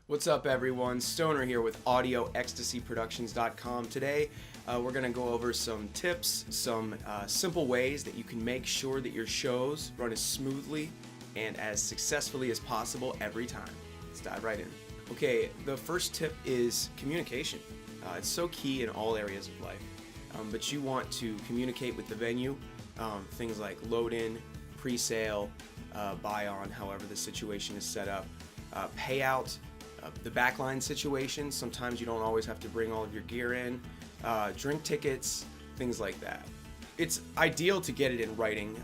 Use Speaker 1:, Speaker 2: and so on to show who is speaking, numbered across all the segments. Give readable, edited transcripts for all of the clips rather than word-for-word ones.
Speaker 1: What's up, everyone? Stoner here with AudioEcstasyProductions.com. Today, we're going to go over some tips, some simple ways that you can make sure that your shows run as smoothly and as successfully as possible every time. Let's dive right in. Okay, the first tip is communication. It's so key in all areas of life, but you want to communicate with the venue, things like load-in, pre-sale, buy-on, however the situation is set up, payout, the backline situation. Sometimes you don't always have to bring all of your gear in, drink tickets, things like that. It's ideal to get it in writing,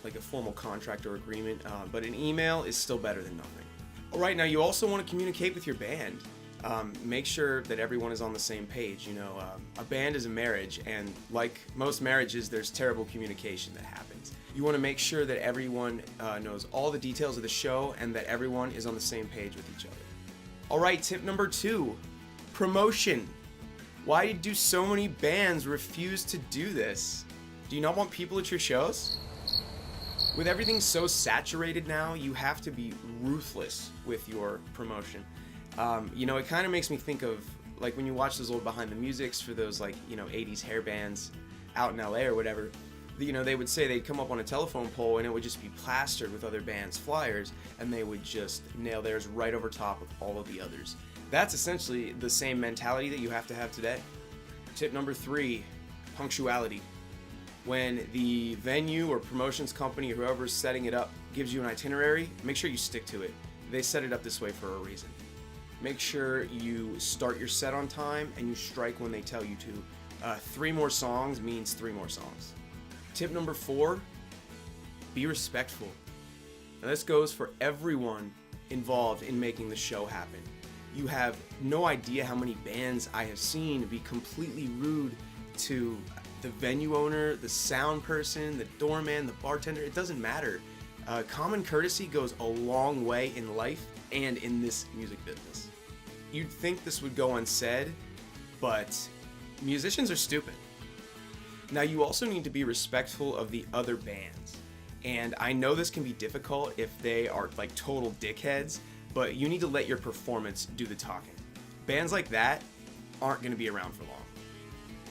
Speaker 1: like a formal contract or agreement, but an email is still better than nothing. Alright, now you also want to communicate with your band. Make sure that everyone is on the same page. You know, a band is a marriage, and like most marriages, there's terrible communication that happens. You want to make sure that everyone knows all the details of the show and that everyone is on the same page with each other. Alright, tip number 2, promotion. Why do so many bands refuse to do this? Do you not want people at your shows? With everything so saturated now, you have to be ruthless with your promotion. You know, it kind of makes me think of like when you watch those old behind the musics for those 80s hair bands out in LA or whatever. You know, they would say they'd come up on a telephone pole and it would just be plastered with other bands' flyers, and they would just nail theirs right over top of all of the others. That's essentially the same mentality that you have to have today. Tip number 3, punctuality. When the venue or promotions company or whoever's setting it up gives you an itinerary, make sure you stick to it. They set it up this way for a reason. Make sure you start your set on time and you strike when they tell you to. 3 more songs means 3 more songs. Tip number 4, be respectful. Now this goes for everyone involved in making the show happen. You have no idea how many bands I have seen be completely rude to the venue owner, the sound person, the doorman, the bartender. It doesn't matter. Common courtesy goes a long way in life and in this music business. You'd think this would go unsaid, but musicians are stupid. Now you also need to be respectful of the other bands. And I know this can be difficult if they are like total dickheads, but you need to let your performance do the talking. Bands like that aren't going to be around for long.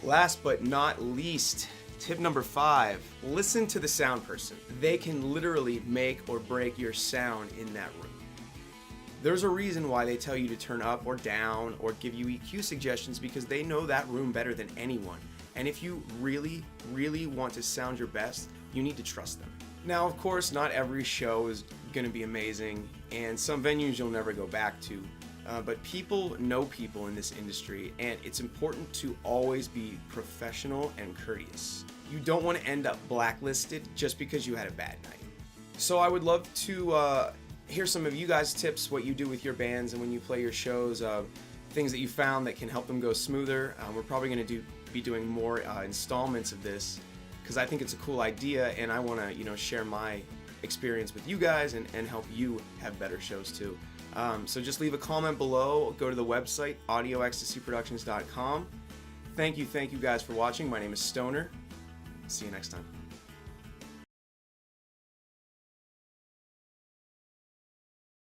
Speaker 1: Last but not least, tip number 5, listen to the sound person. They can literally make or break your sound in that room. There's a reason why they tell you to turn up or down or give you EQ suggestions, because they know that room better than anyone. And if you really, really want to sound your best, you need to trust them. Now, of course, not every show is going to be amazing, and some venues you'll never go back to. But people know people in this industry, and it's important to always be professional and courteous. You don't want to end up blacklisted just because you had a bad night. So I would love to hear some of you guys' tips, what you do with your bands and when you play your shows, things that you found that can help them go smoother. We're probably going to be doing more installments of this because I think it's a cool idea, and I want to share my experience with you guys and help you have better shows too. So just leave a comment below, go to the website AudioEcstasyProductions.com. Thank you guys for watching. My name is Stoner. See you next time.